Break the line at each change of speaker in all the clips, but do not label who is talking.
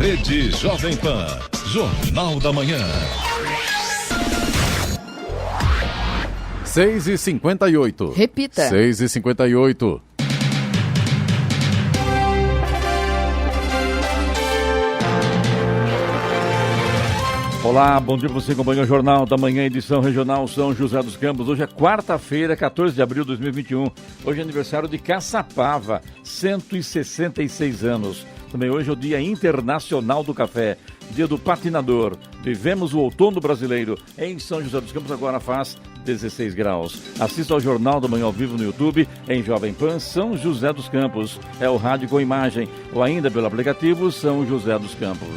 Rede Jovem Pan, Jornal da Manhã.
6h58.
Repita.
6h58.
Olá, bom dia para você, acompanha o Jornal da Manhã, edição regional São José dos Campos. Hoje é quarta-feira, 14 de abril de 2021. Hoje é aniversário de Caçapava, 166 anos. Também hoje é o Dia Internacional do Café, Dia do Patinador. Vivemos o outono brasileiro. Em São José dos Campos agora faz 16 graus. Assista ao Jornal da Manhã ao vivo no YouTube, em Jovem Pan São José dos Campos. É o rádio com imagem, ou ainda pelo aplicativo São José dos Campos.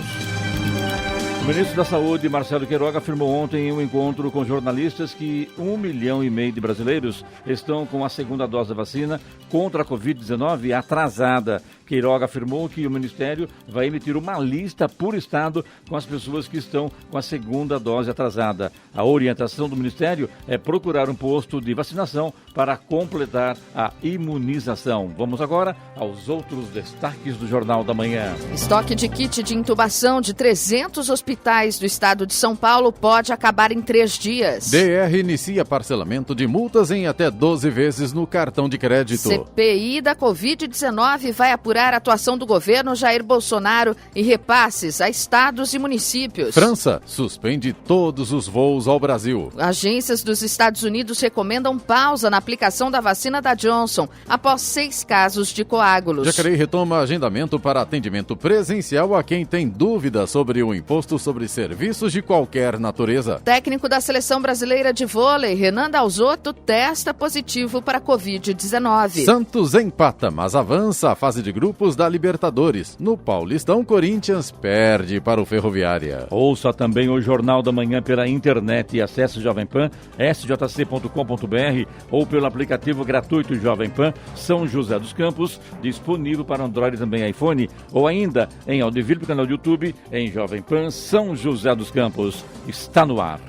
O ministro da Saúde, Marcelo Queiroga, afirmou ontem em um encontro com jornalistas que 1,5 milhão de brasileiros estão com a segunda dose da vacina contra a Covid-19 atrasada. Queiroga afirmou que o Ministério vai emitir uma lista por estado com as pessoas que estão com a segunda dose atrasada. A orientação do Ministério é procurar um posto de vacinação para completar a imunização. Vamos agora aos outros destaques do Jornal da Manhã.
Estoque de kit de intubação de 300 hospitais do estado de São Paulo pode acabar em 3 dias.
DR inicia parcelamento de multas em até 12 vezes no cartão de crédito.
CPI da Covid-19 vai apurar a atuação do governo Jair Bolsonaro e repasses a estados e municípios.
França suspende todos os voos ao Brasil.
Agências dos Estados Unidos recomendam pausa na aplicação da vacina da Johnson após 6 casos de coágulos.
Jacareí retoma agendamento para atendimento presencial a quem tem dúvidas sobre o imposto sobre serviços de qualquer natureza.
Técnico da Seleção Brasileira de Vôlei, Renan Dalzotto, testa positivo para a Covid-19.
Santos empata, mas avança a fase de grupos da Libertadores. No Paulistão, Corinthians perde para o Ferroviária.
Ouça também o Jornal da Manhã pela internet e acesse Jovem Pan, sjc.com.br ou pelo aplicativo gratuito Jovem Pan São José dos Campos, disponível para Android e também iPhone, ou ainda em audiovisual, canal do YouTube, em Jovem Pan São José dos Campos. Está no ar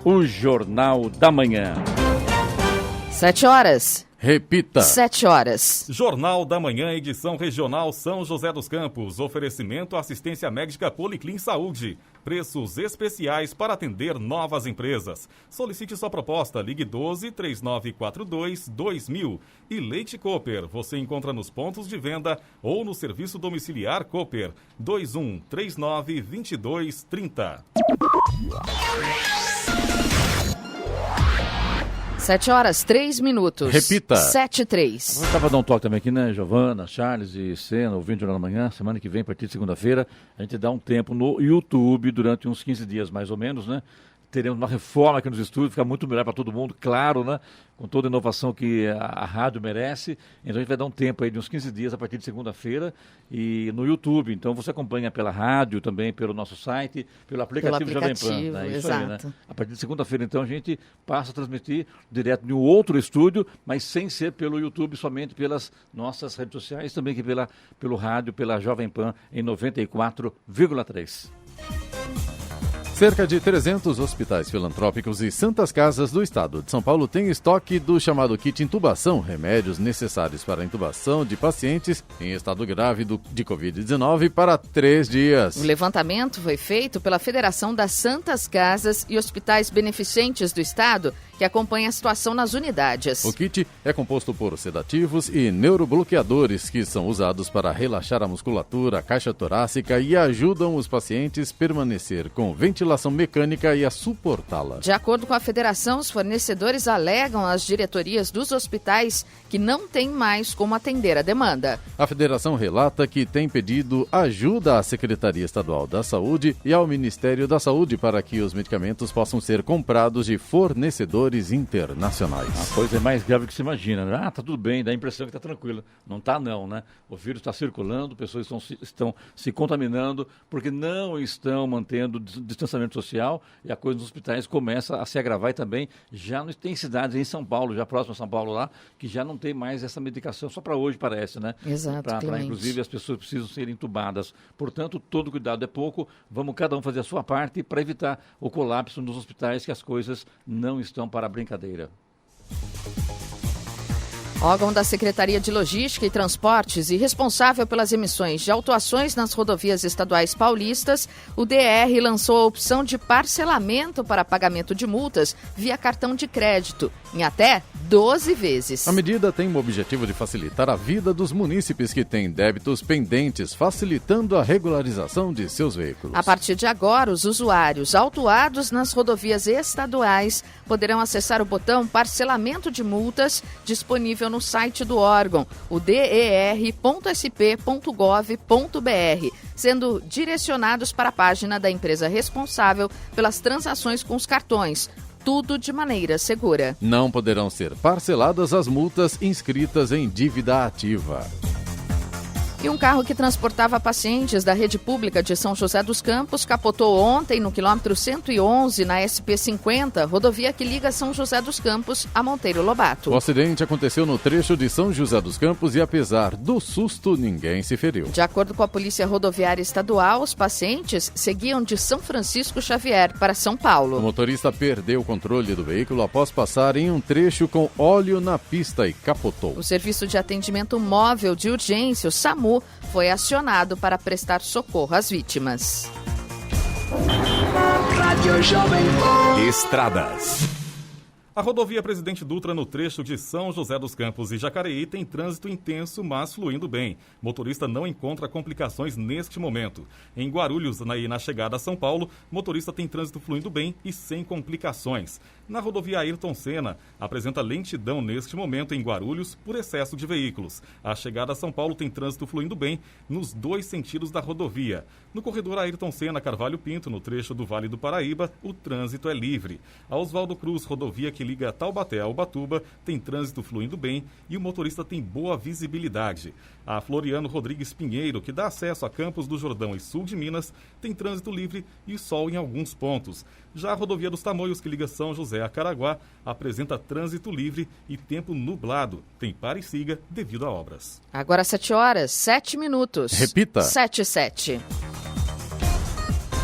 o Jornal da Manhã.
7 horas.
Repita.
7 horas.
Jornal da Manhã, edição regional São José dos Campos. Oferecimento assistência médica Policlin Saúde. Preços especiais para atender novas empresas. Solicite sua proposta. Ligue 12-3942-2000. E Leite Cooper. Você encontra nos pontos de venda ou no serviço domiciliar Cooper. 2139-2230.
7 horas, 3 minutos.
Repita.
7:03.
Eu estava dando um toque também aqui, né, Giovana, Charles e Sena, ouvindo o Jornal da Manhã. Semana que vem, a partir de segunda-feira, a gente dá um tempo no YouTube durante uns 15 dias, mais ou menos, né? Teremos uma reforma aqui nos estúdios, fica muito melhor para todo mundo, claro, né? Com toda a inovação que a rádio merece. Então a gente vai dar um tempo aí de uns 15 dias a partir de segunda-feira e no YouTube. Então você acompanha pela rádio, também pelo nosso site, pelo aplicativo Jovem Pan. Né? Isso
exato.
aí, né? A partir de segunda-feira, então, a gente passa a transmitir direto de um outro estúdio, mas sem ser pelo YouTube, somente pelas nossas redes sociais, também que pelo rádio, pela Jovem Pan em 94,3.
Cerca de 300 hospitais filantrópicos e santas casas do estado de São Paulo têm estoque do chamado kit intubação, remédios necessários para a intubação de pacientes em estado grave de Covid-19 para 3 dias.
O levantamento foi feito pela Federação das Santas Casas e Hospitais Beneficentes do Estado, que acompanha a situação nas unidades.
O kit é composto por sedativos e neurobloqueadores que são usados para relaxar a musculatura, a caixa torácica e ajudam os pacientes a permanecer com ventilação mecânica e a suportá-la.
De acordo com a federação, os fornecedores alegam às diretorias dos hospitais que não têm mais como atender a demanda.
A federação relata que tem pedido ajuda à Secretaria Estadual da Saúde e ao Ministério da Saúde para que os medicamentos possam ser comprados de fornecedores internacionais.
A coisa é mais grave que se imagina, né? Tá tudo bem, dá a impressão que está tranquilo. Não tá não, né? O vírus está circulando, pessoas estão se contaminando porque não estão mantendo distanciamento social e a coisa nos hospitais começa a se agravar e também já tem cidades em São Paulo, já próximo a São Paulo lá, que já não tem mais essa medicação, só para hoje parece, né?
Exato,
para inclusive as pessoas precisam ser entubadas. Portanto, todo cuidado é pouco, vamos cada um fazer a sua parte para evitar o colapso nos hospitais, que as coisas não estão para brincadeira.
Órgão da Secretaria de Logística e Transportes e responsável pelas emissões de autuações nas rodovias estaduais paulistas, o DR lançou a opção de parcelamento para pagamento de multas via cartão de crédito, em até 12 vezes.
A medida tem o objetivo de facilitar a vida dos munícipes que têm débitos pendentes, facilitando a regularização de seus veículos.
A partir de agora, os usuários autuados nas rodovias estaduais poderão acessar o botão Parcelamento de Multas, disponível no site do órgão, o der.sp.gov.br, sendo direcionados para a página da empresa responsável pelas transações com os cartões. Tudo de maneira segura.
Não poderão ser parceladas as multas inscritas em dívida ativa.
E um carro que transportava pacientes da rede pública de São José dos Campos capotou ontem no quilômetro 111 na SP-50, rodovia que liga São José dos Campos a Monteiro Lobato.
O acidente aconteceu no trecho de São José dos Campos e, apesar do susto, ninguém se feriu.
De acordo com a Polícia Rodoviária Estadual, os pacientes seguiam de São Francisco Xavier para São Paulo.
O motorista perdeu o controle do veículo após passar em um trecho com óleo na pista e capotou.
O Serviço de Atendimento Móvel de Urgência, o SAMU, foi acionado para prestar socorro às vítimas.
Estradas.
A rodovia Presidente Dutra, no trecho de São José dos Campos e Jacareí, tem trânsito intenso, mas fluindo bem. Motorista não encontra complicações neste momento. Em Guarulhos, na chegada a São Paulo, motorista tem trânsito fluindo bem e sem complicações. Na rodovia Ayrton Senna, apresenta lentidão neste momento em Guarulhos por excesso de veículos. A chegada a São Paulo tem trânsito fluindo bem nos dois sentidos da rodovia. No corredor Ayrton Senna Carvalho Pinto, no trecho do Vale do Paraíba, o trânsito é livre. A Oswaldo Cruz, rodovia que liga Taubaté a Ubatuba, tem trânsito fluindo bem e o motorista tem boa visibilidade. A Floriano Rodrigues Pinheiro, que dá acesso a Campos do Jordão e sul de Minas, tem trânsito livre e sol em alguns pontos. Já a rodovia dos Tamoios, que liga São José a Caraguá, apresenta trânsito livre e tempo nublado. Tem pare e siga devido a obras.
Agora 7h07.
Repita.
7h07.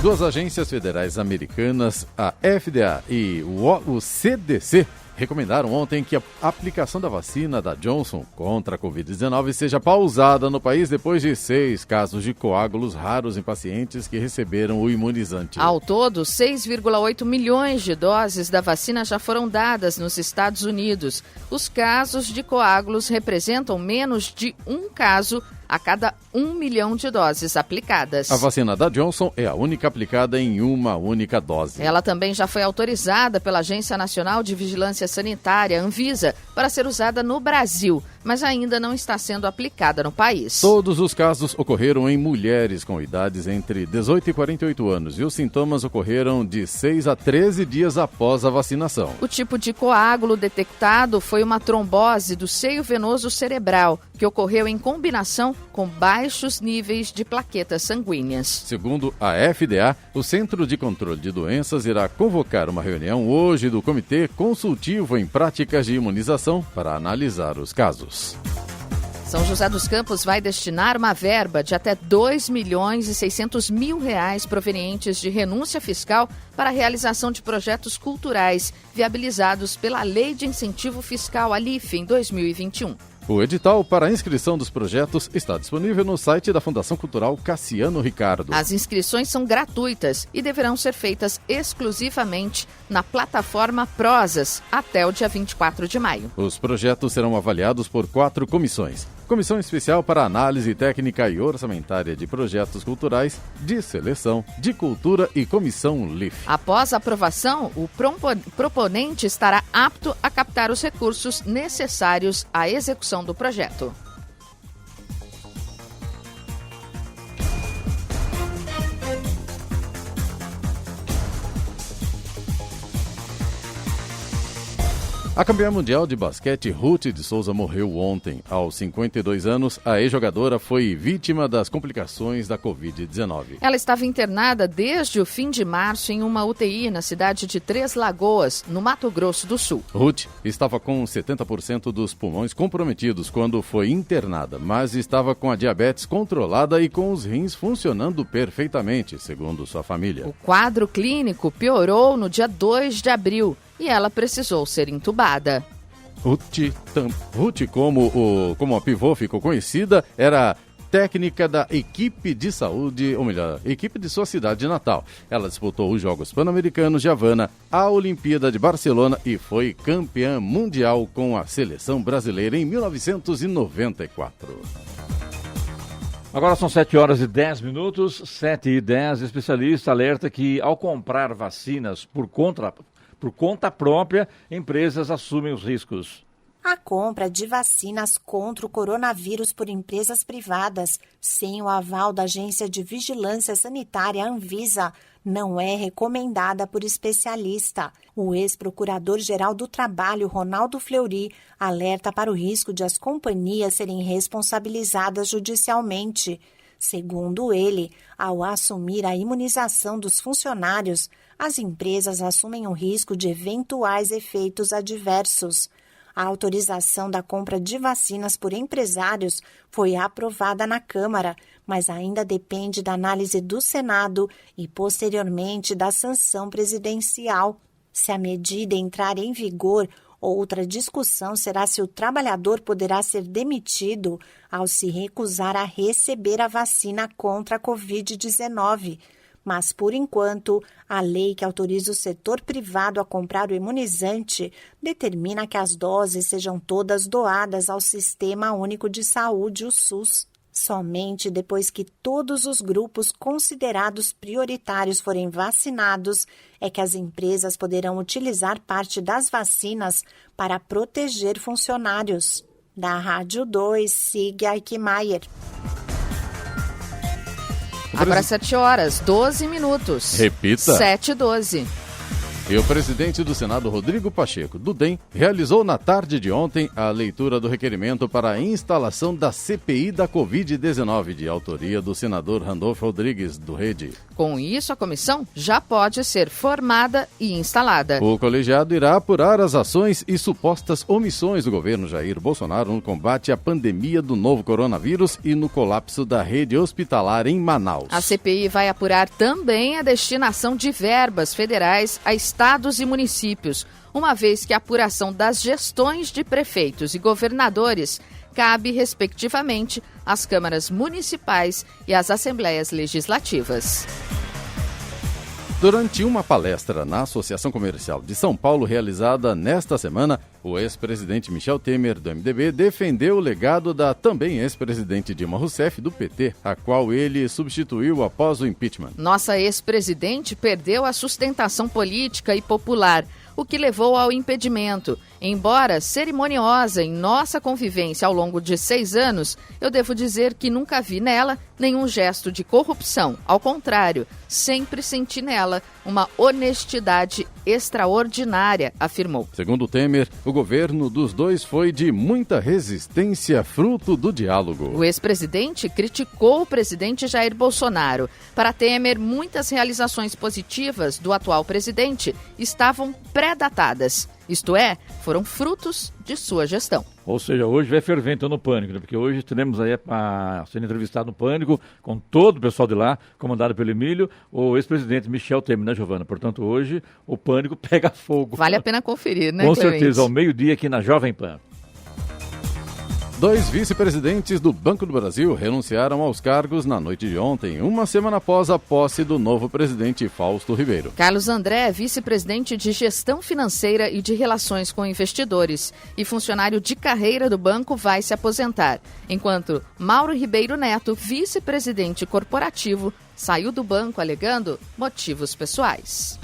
Duas agências federais americanas, a FDA e o CDC, recomendaram ontem que a aplicação da vacina da Johnson contra a Covid-19 seja pausada no país depois de 6 casos de coágulos raros em pacientes que receberam o imunizante.
Ao todo, 6,8 milhões de doses da vacina já foram dadas nos Estados Unidos. Os casos de coágulos representam menos de um caso a cada 1 milhão de doses aplicadas.
A vacina da Johnson é a única aplicada em uma única dose.
Ela também já foi autorizada pela Agência Nacional de Vigilância Sanitária, Anvisa, para ser usada no Brasil, mas ainda não está sendo aplicada no país.
Todos os casos ocorreram em mulheres com idades entre 18 e 48 anos e os sintomas ocorreram de 6 a 13 dias após a vacinação.
O tipo de coágulo detectado foi uma trombose do seio venoso cerebral, que ocorreu em combinação com baixos níveis de plaquetas sanguíneas.
Segundo a FDA, o Centro de Controle de Doenças irá convocar uma reunião hoje do Comitê Consultivo em Práticas de Imunização para analisar os casos.
São José dos Campos vai destinar uma verba de até R$2.600.000 provenientes de renúncia fiscal para a realização de projetos culturais viabilizados pela Lei de Incentivo Fiscal, a LIFE, em 2021.
O edital para a inscrição dos projetos está disponível no site da Fundação Cultural Cassiano Ricardo.
As inscrições são gratuitas e deverão ser feitas exclusivamente na plataforma Prosas até o dia 24 de maio.
Os projetos serão avaliados por 4 comissões. Comissão Especial para Análise Técnica e Orçamentária de Projetos Culturais, de Seleção, de Cultura e Comissão LIFE.
Após a aprovação, o proponente estará apto a captar os recursos necessários à execução do projeto.
A campeã mundial de basquete Ruth de Souza morreu ontem. Aos 52 anos, a ex-jogadora foi vítima das complicações da Covid-19.
Ela estava internada desde o fim de março em uma UTI na cidade de Três Lagoas, no Mato Grosso do Sul.
Ruth estava com 70% dos pulmões comprometidos quando foi internada, mas estava com a diabetes controlada e com os rins funcionando perfeitamente, segundo sua família.
O quadro clínico piorou no dia 2 de abril. E ela precisou ser entubada.
Ruth, como a pivô ficou conhecida, era técnica da equipe de saúde, ou melhor, equipe de sua cidade natal. Ela disputou os Jogos Pan-Americanos de Havana, a Olimpíada de Barcelona e foi campeã mundial com a seleção brasileira em 1994.
Agora são 7h10, 7h10. Especialista alerta que ao comprar vacinas por conta própria, empresas assumem os riscos.
A compra de vacinas contra o coronavírus por empresas privadas, sem o aval da Agência de Vigilância Sanitária Anvisa, não é recomendada por especialista. O ex-procurador-geral do Trabalho, Ronaldo Fleury, alerta para o risco de as companhias serem responsabilizadas judicialmente. Segundo ele, ao assumir a imunização dos funcionários, as empresas assumem o risco de eventuais efeitos adversos. A autorização da compra de vacinas por empresários foi aprovada na Câmara, mas ainda depende da análise do Senado e, posteriormente, da sanção presidencial. Se a medida entrar em vigor, outra discussão será se o trabalhador poderá ser demitido ao se recusar a receber a vacina contra a Covid-19. Mas, por enquanto, a lei que autoriza o setor privado a comprar o imunizante determina que as doses sejam todas doadas ao Sistema Único de Saúde, o SUS. Somente depois que todos os grupos considerados prioritários forem vacinados é que as empresas poderão utilizar parte das vacinas para proteger funcionários. Da Rádio 2, Sig Aikmaier.
Agora 7h12.
Repita.
7h12.
E o presidente do Senado, Rodrigo Pacheco, do DEM, realizou na tarde de ontem a leitura do requerimento para a instalação da CPI da Covid-19, de autoria do senador Randolfo Rodrigues, do Rede.
Com isso, a comissão já pode ser formada e instalada.
O colegiado irá apurar as ações e supostas omissões do governo Jair Bolsonaro no combate à pandemia do novo coronavírus e no colapso da rede hospitalar em Manaus.
A CPI vai apurar também a destinação de verbas federais a estados e municípios, uma vez que a apuração das gestões de prefeitos e governadores cabe, respectivamente, às câmaras municipais e às assembleias legislativas.
Durante uma palestra na Associação Comercial de São Paulo, realizada nesta semana, o ex-presidente Michel Temer, do MDB, defendeu o legado da também ex-presidente Dilma Rousseff, do PT, a qual ele substituiu após o impeachment.
Nossa ex-presidente perdeu a sustentação política e popular, o que levou ao impedimento. Embora cerimoniosa em nossa convivência ao longo de 6 anos, eu devo dizer que nunca vi nela nenhum gesto de corrupção. Ao contrário, sempre senti nela uma honestidade extraordinária, afirmou.
Segundo Temer, o governo dos dois foi de muita resistência, fruto do diálogo.
O ex-presidente criticou o presidente Jair Bolsonaro. Para Temer, muitas realizações positivas do atual presidente estavam pré-datadas. Isto é, foram frutos de sua gestão.
Ou seja, hoje vai fervendo no Pânico, né? Porque hoje teremos aí sendo entrevistado no Pânico com todo o pessoal de lá, comandado pelo Emílio, o ex-presidente Michel Temer, né, Giovana? Portanto, hoje o Pânico pega fogo.
Vale a pena conferir, né,
Com
Clemente?
certeza, ao meio-dia aqui na Jovem Pan.
2 vice-presidentes do Banco do Brasil renunciaram aos cargos na noite de ontem, uma semana após a posse do novo presidente Fausto Ribeiro.
Carlos André, vice-presidente de Gestão Financeira e de Relações com Investidores e funcionário de carreira do banco, vai se aposentar, enquanto Mauro Ribeiro Neto, vice-presidente corporativo, saiu do banco alegando motivos pessoais.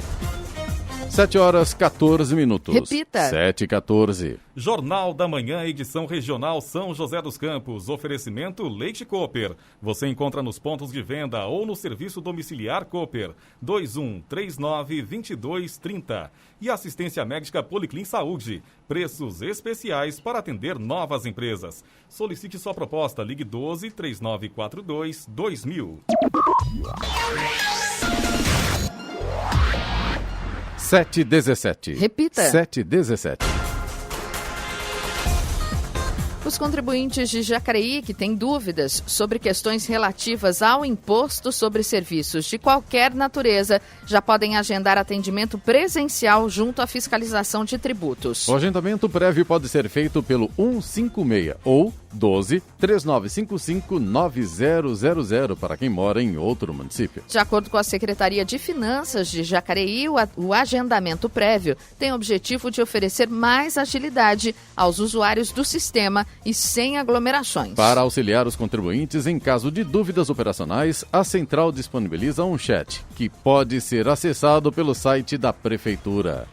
7h14.
Repita.
7h14.
Jornal da Manhã, edição regional São José dos Campos. Oferecimento Leite Cooper. Você encontra nos pontos de venda ou no serviço domiciliar Cooper. 2139-2230. E assistência médica Policlin Saúde. Preços especiais para atender novas empresas. Solicite sua proposta. Ligue 12-3942-2000.
7h17.
Repita.
7h17.
Os contribuintes de Jacareí que têm dúvidas sobre questões relativas ao imposto sobre serviços de qualquer natureza já podem agendar atendimento presencial junto à fiscalização de tributos.
O agendamento prévio pode ser feito pelo 156 ou 12-3955-9000 para quem mora em outro município.
De acordo com a Secretaria de Finanças de Jacareí, o agendamento prévio tem o objetivo de oferecer mais agilidade aos usuários do sistema e sem aglomerações.
Para auxiliar os contribuintes em caso de dúvidas operacionais, a central disponibiliza um chat que pode ser acessado pelo site da Prefeitura.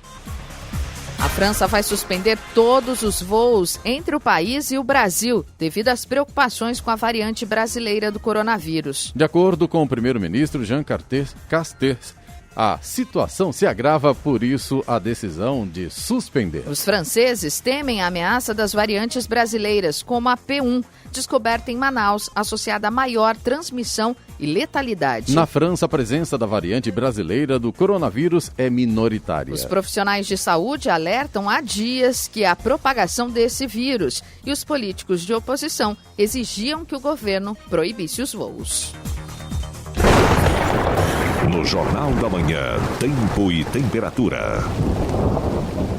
A França vai suspender todos os voos entre o país e o Brasil, devido às preocupações com a variante brasileira do coronavírus.
De acordo com o primeiro-ministro Jean Castex, a situação se agrava, por isso a decisão de suspender.
Os franceses temem a ameaça das variantes brasileiras, como a P1, descoberta em Manaus, associada a maior transmissão e letalidade.
Na França, a presença da variante brasileira do coronavírus é minoritária.
Os profissionais de saúde alertam há dias que a propagação desse vírus e os políticos de oposição exigiam que o governo proibisse os voos.
No Jornal da Manhã, tempo e temperatura.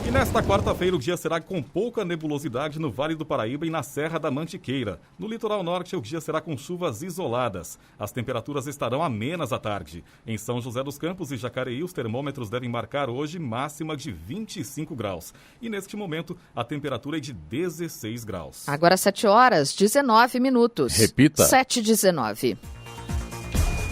E nesta quarta-feira o dia será com pouca nebulosidade no Vale do Paraíba e na Serra da Mantiqueira. No litoral norte o dia será com chuvas isoladas. As temperaturas estarão amenas à tarde. Em São José dos Campos e Jacareí os termômetros devem marcar hoje máxima de 25 graus. E neste momento a temperatura é de 16 graus.
Agora 7h19.
Repita.
7h19.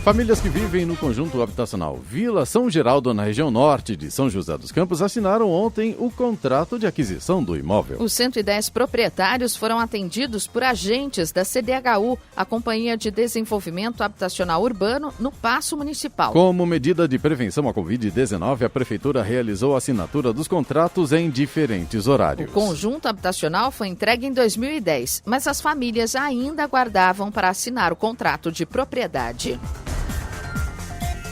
Famílias que vivem no conjunto habitacional Vila São Geraldo, na região norte de São José dos Campos, assinaram ontem o contrato de aquisição do imóvel.
Os 110 proprietários foram atendidos por agentes da CDHU, a Companhia de Desenvolvimento Habitacional Urbano, no Paço Municipal.
Como medida de prevenção à Covid-19, a Prefeitura realizou a assinatura dos contratos em diferentes horários.
O conjunto habitacional foi entregue em 2010, mas as famílias ainda aguardavam para assinar o contrato de propriedade.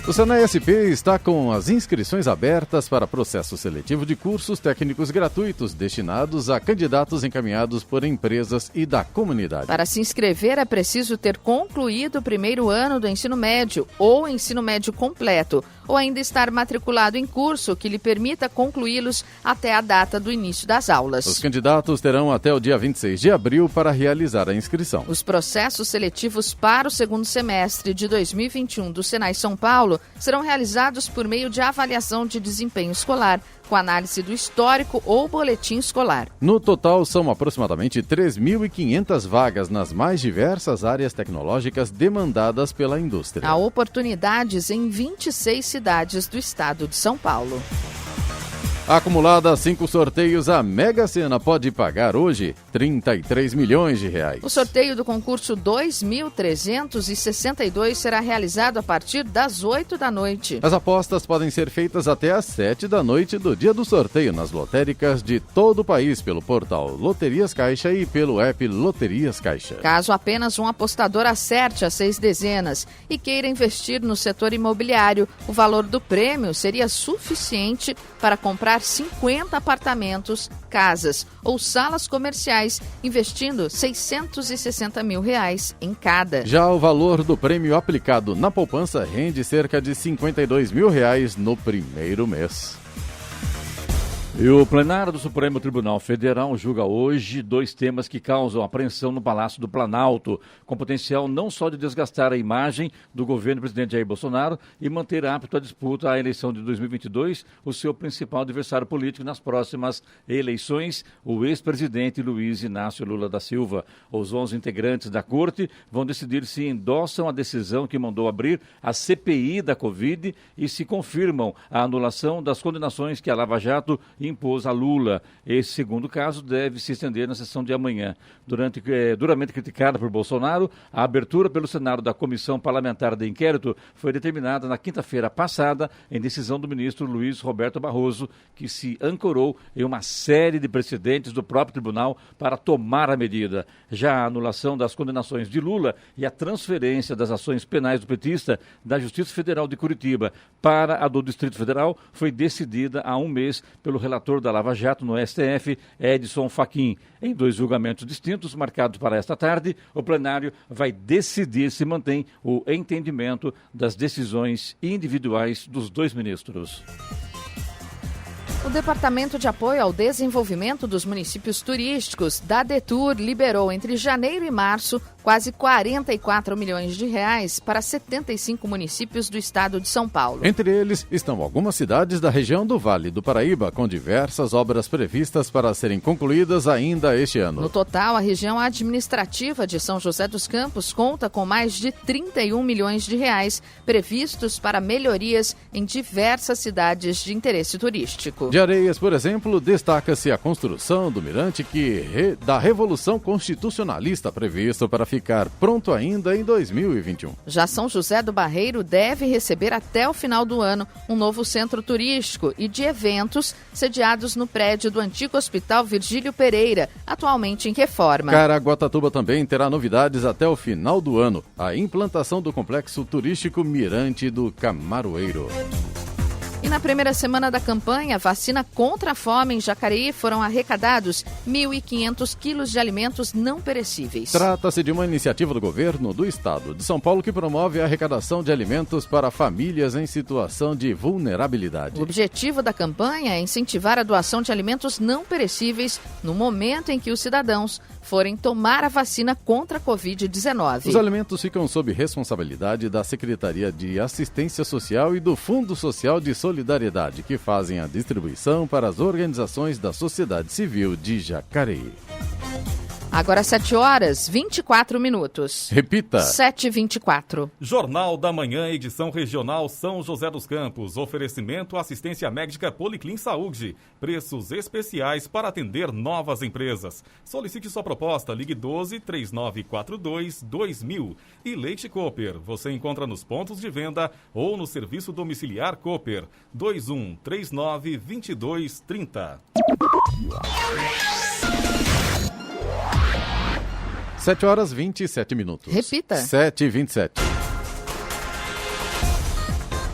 O SENAI-SP está com as inscrições abertas para processo seletivo de cursos técnicos gratuitos destinados a candidatos encaminhados por empresas e da comunidade.
Para se inscrever é preciso ter concluído o primeiro ano do ensino médio ou ensino médio completo, ou ainda estar matriculado em curso que lhe permita concluí-los até a data do início das aulas.
Os candidatos terão até o dia 26 de abril para realizar a inscrição.
Os processos seletivos para o segundo semestre de 2021 do Senai São Paulo serão realizados por meio de avaliação de desempenho escolar, com análise do histórico ou boletim escolar.
No total, são aproximadamente 3.500 vagas nas mais diversas áreas tecnológicas demandadas pela indústria.
Há oportunidades em 26 cidades do estado de São Paulo.
Acumulada 5 sorteios, a Mega Sena pode pagar hoje 33 milhões de reais.
O sorteio do concurso 2.362 será realizado a partir das 8 da noite.
As apostas podem ser feitas até às 7 da noite do dia do sorteio nas lotéricas de todo o país pelo portal Loterias Caixa e pelo app Loterias Caixa.
Caso apenas um apostador acerte as 6 dezenas e queira investir no setor imobiliário, o valor do prêmio seria suficiente para comprar 50 apartamentos, casas ou salas comerciais, investindo R$660 mil em cada.
Já o valor do prêmio aplicado na poupança rende cerca de R$52 mil no primeiro mês.
E o plenário do Supremo Tribunal Federal julga hoje 2 temas que causam apreensão no Palácio do Planalto, com potencial não só de desgastar a imagem do governo do presidente Jair Bolsonaro e manter apto à disputa à eleição de 2022 o seu principal adversário político nas próximas eleições, o ex-presidente Luiz Inácio Lula da Silva. Os 11 integrantes da corte vão decidir se endossam a decisão que mandou abrir a CPI da Covid e se confirmam a anulação das condenações que a Lava Jato impôs a Lula. Esse segundo caso deve se estender na sessão de amanhã. Duramente criticada por Bolsonaro, a abertura pelo Senado da Comissão Parlamentar de Inquérito foi determinada na quinta-feira passada em decisão do ministro Luiz Roberto Barroso, que se ancorou em uma série de precedentes do próprio tribunal para tomar a medida. Já a anulação das condenações de Lula e a transferência das ações penais do petista da Justiça Federal de Curitiba para a do Distrito Federal foi decidida há um mês pelo relator relator da Lava Jato no STF, Edson Fachin. Em 2 julgamentos distintos, marcados para esta tarde, o plenário vai decidir se mantém o entendimento das decisões individuais dos 2 ministros.
O Departamento de Apoio ao Desenvolvimento dos Municípios Turísticos, da DETUR, liberou entre janeiro e março quase 44 milhões de reais para 75 municípios do estado de São Paulo.
Entre eles estão algumas cidades da região do Vale do Paraíba, com diversas obras previstas para serem concluídas ainda este ano.
No total, a região administrativa de São José dos Campos conta com mais de 31 milhões de reais previstos para melhorias em diversas cidades de interesse turístico.
De Areias, por exemplo, destaca-se a construção do mirante da Revolução Constitucionalista previsto para ficar pronto ainda em 2021.
Já São José do Barreiro deve receber até o final do ano um novo centro turístico e de eventos sediados no prédio do antigo Hospital Virgílio Pereira, atualmente em reforma.
Caraguatatuba também terá novidades até o final do ano. A implantação do complexo turístico Mirante do Camaroeiro.
E na primeira semana da campanha, vacina contra a fome em Jacareí foram arrecadados 1.500 quilos de alimentos não perecíveis.
Trata-se de uma iniciativa do governo do estado de São Paulo que promove a arrecadação de alimentos para famílias em situação de vulnerabilidade.
O objetivo da campanha é incentivar a doação de alimentos não perecíveis no momento em que os cidadãos forem tomar a vacina contra a Covid-19.
Os alimentos ficam sob responsabilidade da Secretaria de Assistência Social e do Fundo Social de Solidariedade, que fazem a distribuição para as organizações da sociedade civil de Jacareí.
Agora 7h24.
Repita.
7h24.
Jornal da Manhã, edição regional São José dos Campos. Oferecimento assistência médica Policlin Saúde. Preços especiais para atender novas empresas. Solicite sua proposta. Ligue 12-3942-2000. E Leite Cooper. Você encontra nos pontos de venda ou no serviço domiciliar Cooper. 2139-2230.
7h27.
Repita.
7h27.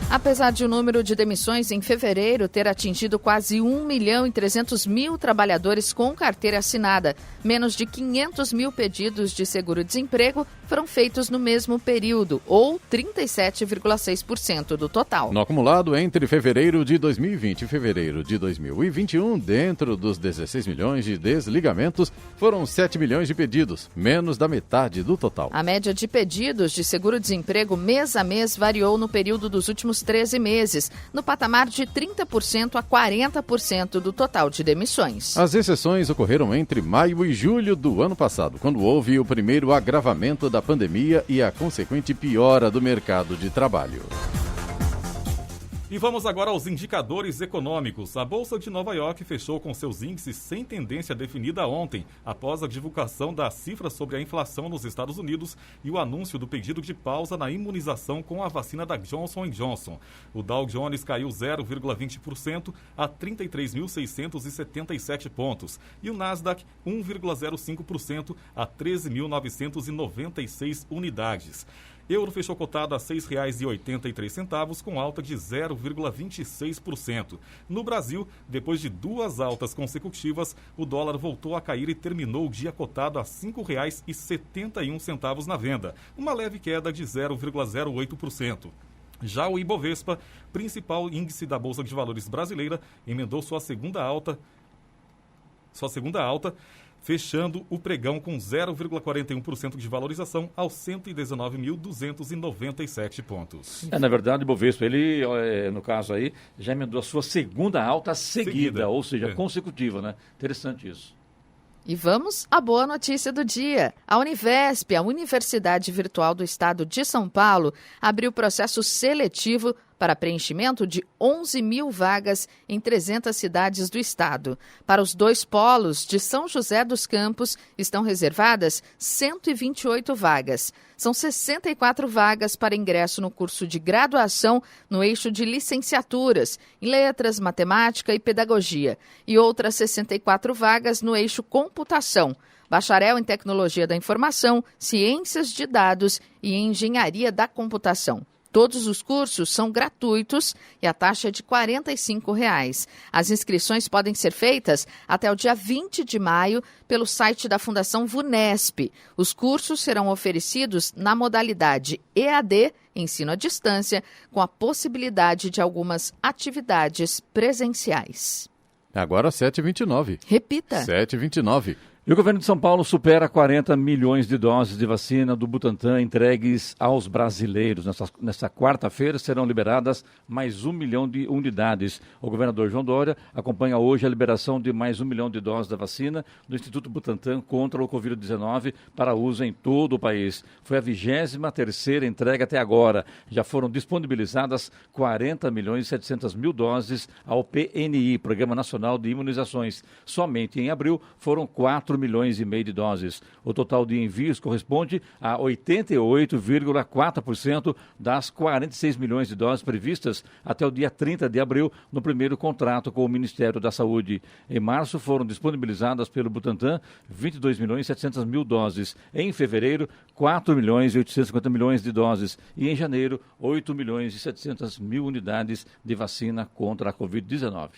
Apesar de o número de demissões em fevereiro ter atingido quase 1.300.000 trabalhadores com carteira assinada, menos de 500 mil pedidos de seguro-desemprego foram feitos no mesmo período, ou 37,6% do total.
No acumulado entre fevereiro de 2020 e fevereiro de 2021, dentro dos 16 milhões de desligamentos, foram 7 milhões de pedidos, menos da metade do total.
A média de pedidos de seguro-desemprego mês a mês variou no período dos últimos 13 meses, no patamar de 30% a 40% do total de demissões.
As exceções ocorreram entre maio e julho do ano passado, quando houve o primeiro agravamento da pandemia e a consequente piora do mercado de trabalho.
E vamos agora aos indicadores econômicos. A Bolsa de Nova York fechou com seus índices sem tendência definida ontem, após a divulgação da cifra sobre a inflação nos Estados Unidos e o anúncio do pedido de pausa na imunização com a vacina da Johnson & Johnson. O Dow Jones caiu 0,20% a 33.677 pontos e o Nasdaq 1,05% a 13.996 unidades. Euro fechou cotado a R$ 6,83, com alta de 0,26%. No Brasil, depois de 2 altas consecutivas, o dólar voltou a cair e terminou o dia cotado a R$ 5,71 na venda, uma leve queda de 0,08%. Já o Ibovespa, principal índice da Bolsa de Valores brasileira, emendou sua segunda alta, fechando o pregão com 0,41% de valorização aos 119.297 pontos.
Na verdade, o Ibovespa, ele, no caso aí, já emendou a sua segunda alta seguida. Ou seja, consecutiva, né? Interessante isso.
E vamos à boa notícia do dia. A Univesp, a Universidade Virtual do Estado de São Paulo, abriu processo seletivo para preenchimento de 11 mil vagas em 300 cidades do estado. Para os 2 polos de São José dos Campos, estão reservadas 128 vagas. São 64 vagas para ingresso no curso de graduação no eixo de licenciaturas, em letras, matemática e pedagogia, e outras 64 vagas no eixo computação, bacharel em tecnologia da informação, ciências de dados e engenharia da computação. Todos os cursos são gratuitos e a taxa é de R$ 45. As inscrições podem ser feitas até o dia 20 de maio pelo site da Fundação VUNESP. Os cursos serão oferecidos na modalidade EAD, ensino à distância, com a possibilidade de algumas atividades presenciais.
Agora 7h29.
Repita.
7h29.
E o governo de São Paulo supera 40 milhões de doses de vacina do Butantan entregues aos brasileiros. Nesta quarta-feira serão liberadas mais 1 milhão de unidades. O governador João Dória acompanha hoje a liberação de mais 1 milhão de doses da vacina do Instituto Butantan contra o Covid-19 para uso em todo o país. Foi a 23ª entrega até agora. Já foram disponibilizadas 40 milhões e 700 mil doses ao PNI, Programa Nacional de Imunizações. Somente em abril foram 4 milhões e meio de doses. O total de envios corresponde a 88,4% das 46 milhões de doses previstas até o dia 30 de abril no primeiro contrato com o Ministério da Saúde. Em março foram disponibilizadas pelo Butantan 22 milhões e 700 mil doses. Em fevereiro, 4 milhões e 850 milhões de doses. E em janeiro, 8 milhões e 700 mil unidades de vacina contra a Covid-19.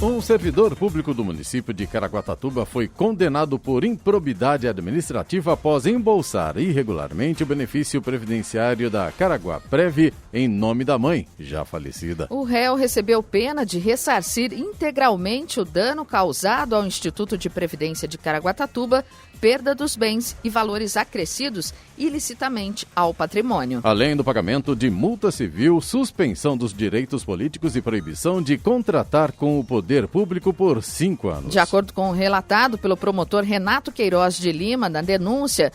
Um servidor público do município de Caraguatatuba foi condenado por improbidade administrativa após embolsar irregularmente o benefício previdenciário da Caraguaprev em nome da mãe, já falecida.
O réu recebeu pena de ressarcir integralmente o dano causado ao Instituto de Previdência de Caraguatatuba, perda dos bens e valores acrescidos ilicitamente ao patrimônio.
Além do pagamento de multa civil, suspensão dos direitos políticos e proibição de contratar com o poder público por 5 anos.
De acordo com o relatado pelo promotor Renato Queiroz de Lima, na denúncia,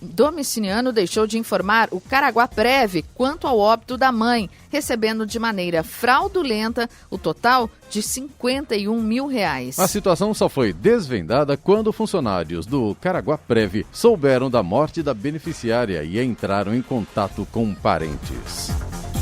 Domiciliano deixou de informar o Caraguaprev quanto ao óbito da mãe, recebendo de maneira fraudulenta o total de R$ 51 mil.
A situação só foi desvendada quando funcionários do Caraguaprev souberam da morte da beneficiária e entraram em contato com parentes.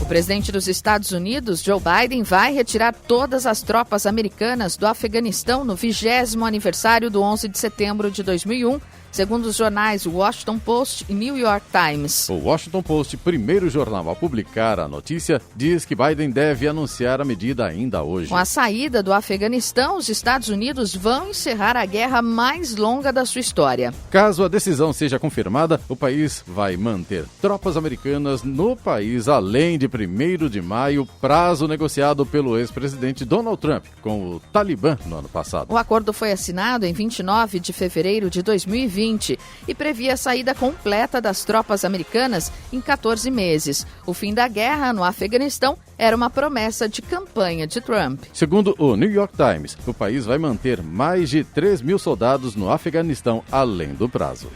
O presidente dos Estados Unidos, Joe Biden, vai retirar todas as tropas americanas do Afeganistão no 20º aniversário do 11 de setembro de 2001, segundo os jornais Washington Post e New York Times.
O Washington Post, primeiro jornal a publicar a notícia, diz que Biden deve anunciar a medida ainda hoje.
Com a saída do Afeganistão, os Estados Unidos vão encerrar a guerra mais longa da sua história.
Caso a decisão seja confirmada, o país vai manter tropas americanas no país além de 1º de maio, prazo negociado pelo ex-presidente Donald Trump com o Talibã no ano passado.
O acordo foi assinado em 29 de fevereiro de 2020 e previa a saída completa das tropas americanas em 14 meses. O fim da guerra no Afeganistão era uma promessa de campanha de Trump.
Segundo o New York Times, o país vai manter mais de 3 mil soldados no Afeganistão além do prazo.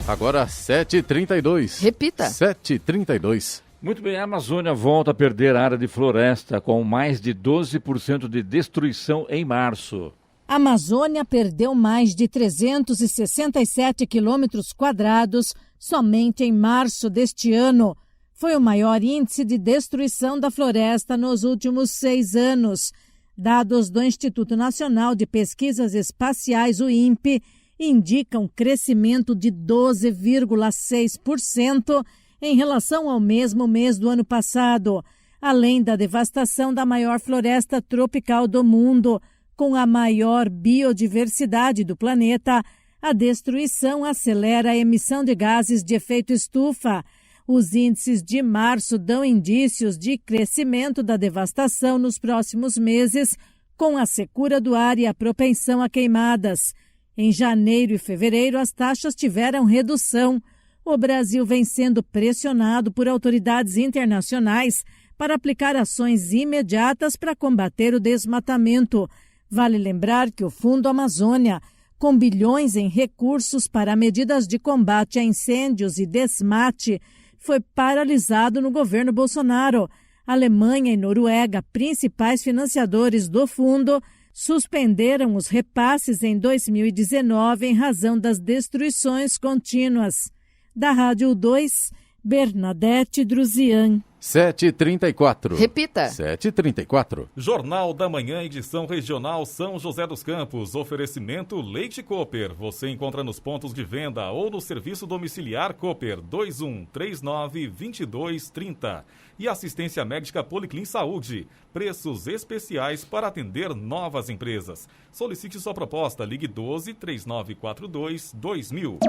Agora 7h32.
Repita.
7h32.
Muito bem, a Amazônia volta a perder a área de floresta com mais de 12% de destruição em março.
A Amazônia perdeu mais de 367 quilômetros quadrados somente em março deste ano. Foi o maior índice de destruição da floresta nos últimos 6 anos. Dados do Instituto Nacional de Pesquisas Espaciais, o INPE, indicam crescimento de 12,6% em relação ao mesmo mês do ano passado, além da devastação da maior floresta tropical do mundo. Com a maior biodiversidade do planeta, a destruição acelera a emissão de gases de efeito estufa. Os índices de março dão indícios de crescimento da devastação nos próximos meses, com a secura do ar e a propensão a queimadas. Em janeiro e fevereiro, as taxas tiveram redução. O Brasil vem sendo pressionado por autoridades internacionais para aplicar ações imediatas para combater o desmatamento. Vale lembrar que o Fundo Amazônia, com bilhões em recursos para medidas de combate a incêndios e desmate, foi paralisado no governo Bolsonaro. Alemanha e Noruega, principais financiadores do fundo, suspenderam os repasses em 2019 em razão das destruições contínuas. Da Rádio 2, Bernadette Druzian.
7h34.
Repita.
7h34.
Jornal da Manhã, edição regional São José dos Campos. Oferecimento Leite Cooper. Você encontra nos pontos de venda ou no serviço domiciliar Cooper 2139-2230. E assistência médica Policlin Saúde. Preços especiais para atender novas empresas. Solicite sua proposta. Ligue 12-3942-2000.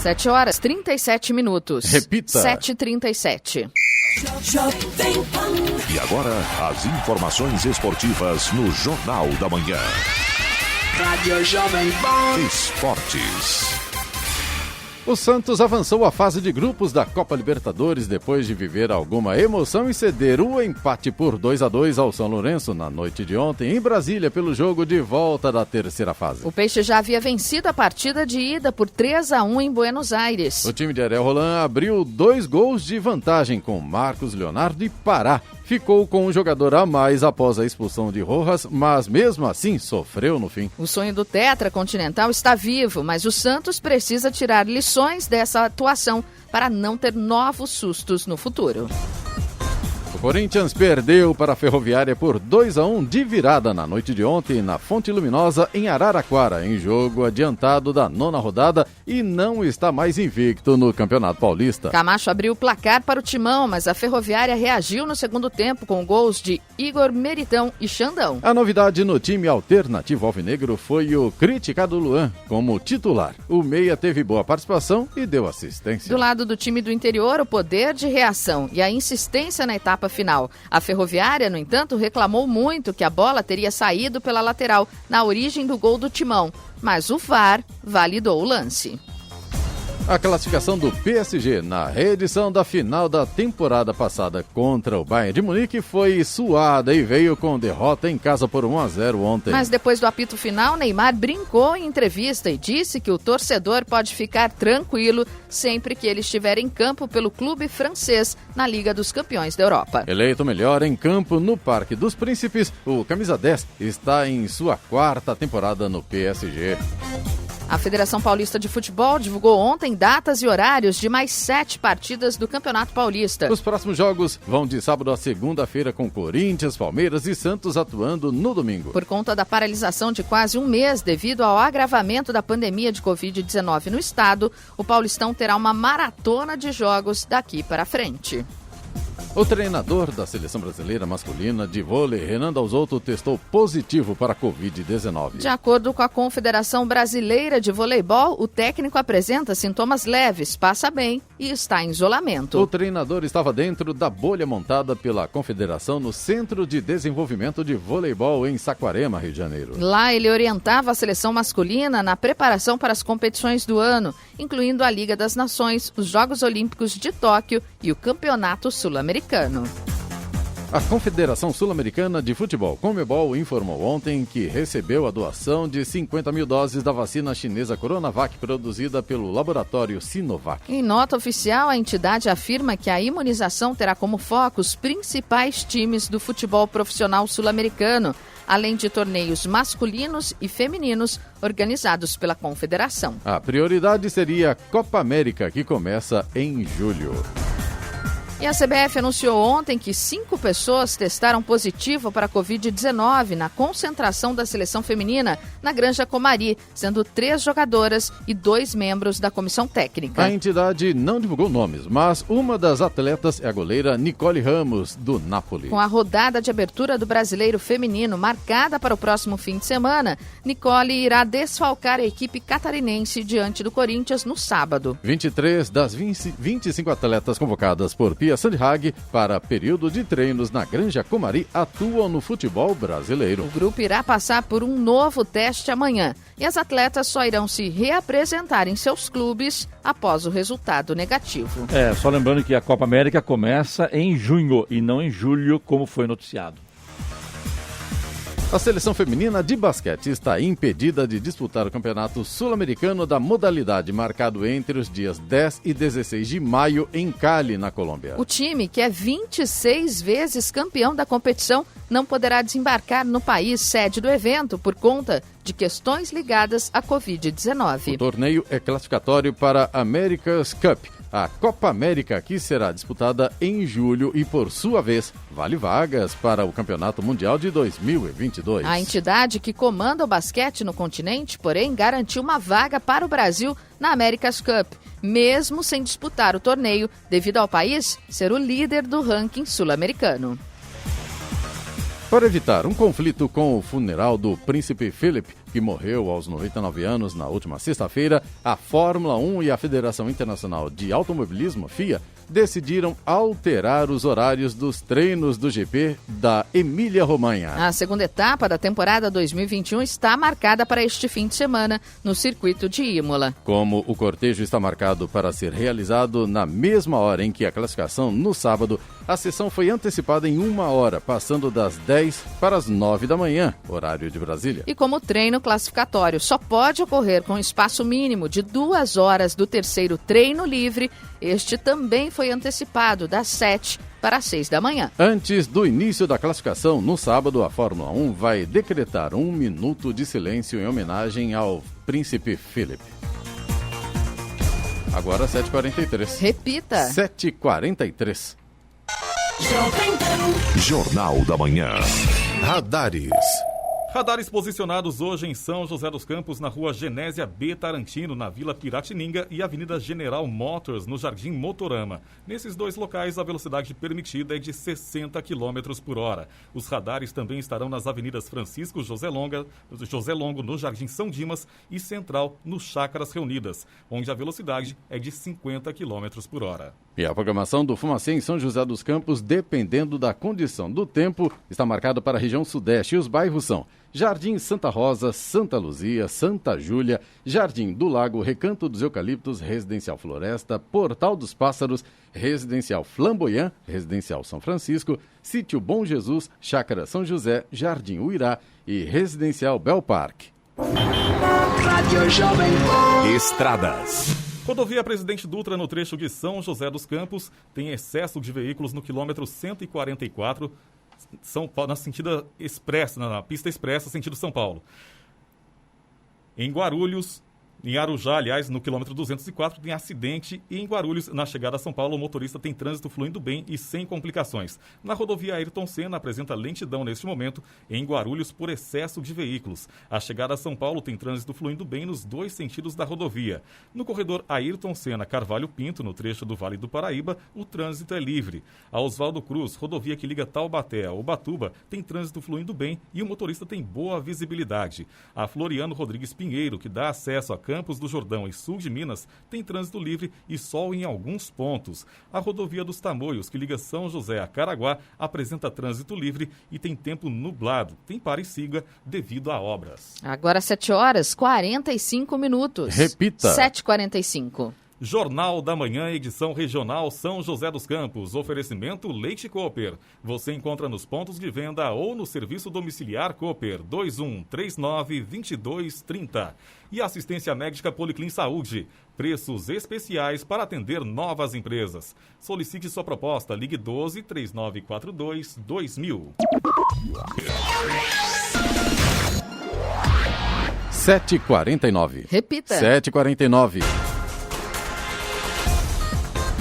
7h37.
Repita.
7h37.
E agora, as informações esportivas no Jornal da Manhã.
Rádio Jovem Pan.
Esportes.
O Santos avançou à fase de grupos da Copa Libertadores depois de viver alguma emoção e ceder o empate por 2-2 ao São Lourenço na noite de ontem em Brasília pelo jogo de volta da terceira fase.
O Peixe já havia vencido a partida de ida por 3-1 em Buenos Aires.
O time de Ariel Roland abriu 2 gols de vantagem com Marcos Leonardo e Pará. Ficou com um jogador a mais após a expulsão de Rojas, mas mesmo assim sofreu no fim.
O sonho do Tetra Continental está vivo, mas o Santos precisa tirar lições dessa atuação para não ter novos sustos no futuro.
O Corinthians perdeu para a Ferroviária por 2-1 de virada na noite de ontem na Fonte Luminosa, em Araraquara, em jogo adiantado da 9ª rodada e não está mais invicto no Campeonato Paulista.
Camacho abriu o placar para o Timão, mas a Ferroviária reagiu no segundo tempo com gols de Igor Meritão e Xandão.
A novidade no time alternativo alvinegro foi o criticado Luan como titular. O meia teve boa participação e deu assistência.
Do lado do time do interior, o poder de reação e a insistência na etapa final. A Ferroviária, no entanto, reclamou muito que a bola teria saído pela lateral na origem do gol do Timão, mas o VAR validou o lance.
A classificação do PSG na reedição da final da temporada passada contra o Bayern de Munique foi suada e veio com derrota em casa por 1-0 ontem.
Mas depois do apito final, Neymar brincou em entrevista e disse que o torcedor pode ficar tranquilo sempre que ele estiver em campo pelo clube francês na Liga dos Campeões da Europa.
Eleito melhor em campo no Parque dos Príncipes, o camisa 10 está em sua 4ª temporada no PSG.
A Federação Paulista de Futebol divulgou ontem datas e horários de mais 7 partidas do Campeonato Paulista.
Os próximos jogos vão de sábado a segunda-feira com Corinthians, Palmeiras e Santos atuando no domingo.
Por conta da paralisação de quase um mês devido ao agravamento da pandemia de Covid-19 no estado, o Paulistão terá uma maratona de jogos daqui para frente.
O treinador da Seleção Brasileira Masculina de Vôlei, Renan Dalzotto, testou positivo para a Covid-19.
De acordo com a Confederação Brasileira de Voleibol, o técnico apresenta sintomas leves, passa bem e está em isolamento.
O treinador estava dentro da bolha montada pela Confederação no Centro de Desenvolvimento de Voleibol em Saquarema, Rio de Janeiro.
Lá ele orientava a seleção masculina na preparação para as competições do ano, incluindo a Liga das Nações, os Jogos Olímpicos de Tóquio e o Campeonato Sul-Americano.
A Confederação Sul-Americana de Futebol, Conmebol, informou ontem que recebeu a doação de 50 mil doses da vacina chinesa Coronavac, produzida pelo laboratório Sinovac.
Em nota oficial, a entidade afirma que a imunização terá como foco os principais times do futebol profissional sul-americano, além de torneios masculinos e femininos organizados pela Confederação.
A prioridade seria a Copa América, que começa em julho.
E a CBF anunciou ontem que 5 pessoas testaram positivo para a Covid-19 na concentração da seleção feminina na Granja Comari, sendo 3 jogadoras e 2 membros da comissão técnica.
A entidade não divulgou nomes, mas uma das atletas é a goleira Nicole Ramos, do Napoli.
Com a rodada de abertura do Brasileiro Feminino marcada para o próximo fim de semana, Nicole irá desfalcar a equipe catarinense diante do Corinthians no sábado.
23 das 25 atletas convocadas por Pia Sandhag para período de treinos na Granja Comari atuam no futebol brasileiro.
O grupo irá passar por um novo teste amanhã e as atletas só irão se reapresentar em seus clubes após o resultado negativo.
Só lembrando que a Copa América começa em junho e não em julho, como foi noticiado.
A seleção feminina de basquete está impedida de disputar o Campeonato Sul-Americano da modalidade, marcado entre os dias 10 e 16 de maio em Cali, na Colômbia.
O time, que é 26 vezes campeão da competição, não poderá desembarcar no país sede do evento por conta de questões ligadas à Covid-19.
O torneio é classificatório para a America's Cup, a Copa América, que será disputada em julho e, por sua vez, vale vagas para o Campeonato Mundial de 2022.
A entidade que comanda o basquete no continente, porém, garantiu uma vaga para o Brasil na America's Cup, mesmo sem disputar o torneio, devido ao país ser o líder do ranking sul-americano.
Para evitar um conflito com o funeral do príncipe Philip, que morreu aos 99 anos na última sexta-feira, a Fórmula 1 e a Federação Internacional de Automobilismo, FIA, decidiram alterar os horários dos treinos do GP da Emília-Romanha.
A segunda etapa da temporada 2021 está marcada para este fim de semana no circuito de Imola.
Como o cortejo está marcado para ser realizado na mesma hora em que a classificação, no sábado, a sessão foi antecipada em 1 hora, passando das 10 para as 9 da manhã, horário de Brasília.
E como o treino classificatório só pode ocorrer com espaço mínimo de 2 horas do terceiro treino livre, este também foi antecipado das 7 para as 6 da manhã.
Antes do início da classificação, no sábado, a Fórmula 1 vai decretar 1 minuto de silêncio em homenagem ao príncipe Philip. Agora 7h43.
Repita.
7h43.
Jornal da Manhã. Radares.
Radares posicionados hoje em São José dos Campos, na rua Genésia B. Tarantino, na Vila Piratininga, e Avenida General Motors, no Jardim Motorama. Nesses dois locais, a velocidade permitida é de 60 km por hora. Os radares também estarão nas avenidas Francisco José Longo, no Jardim São Dimas, e Central, no Chácaras Reunidas, onde a velocidade é de 50 km por hora.
E a programação do Fumacê em São José dos Campos, dependendo da condição do tempo, está marcado para a região sudeste, e os bairros são Jardim Santa Rosa, Santa Luzia, Santa Júlia, Jardim do Lago, Recanto dos Eucaliptos, Residencial Floresta, Portal dos Pássaros, Residencial Flamboyant, Residencial São Francisco, Sítio Bom Jesus, Chácara São José, Jardim Uirá e Residencial Bel Parque.
Estradas.
Rodovia Presidente Dutra, no trecho de São José dos Campos, tem excesso de veículos no quilômetro 144, na pista expressa, sentido São Paulo. Em Guarulhos, em Arujá, aliás, no quilômetro 204, tem acidente, e em Guarulhos, na chegada a São Paulo, o motorista tem trânsito fluindo bem e sem complicações. Na rodovia Ayrton Senna, apresenta lentidão neste momento em Guarulhos por excesso de veículos. A chegada a São Paulo tem trânsito fluindo bem nos dois sentidos da rodovia. No corredor Ayrton Senna Carvalho Pinto, no trecho do Vale do Paraíba, o trânsito é livre. A Oswaldo Cruz, rodovia que liga Taubaté a Ubatuba, tem trânsito fluindo bem e o motorista tem boa visibilidade. A Floriano Rodrigues Pinheiro, que dá acesso a Campos do Jordão e sul de Minas, tem trânsito livre e sol em alguns pontos. A rodovia dos Tamoios, que liga São José a Caraguá, apresenta trânsito livre e tem tempo nublado. Tem pare e siga devido a obras.
Agora 7h45.
Repita.
7h45.
Jornal da Manhã, edição regional São José dos Campos. Oferecimento Leite Cooper. Você encontra nos pontos de venda ou no serviço domiciliar Cooper 2139-2230. E assistência médica Policlin Saúde. Preços especiais para atender novas empresas. Solicite sua proposta. Ligue 12-3942-2000.
7h49.
Repita.
7h49.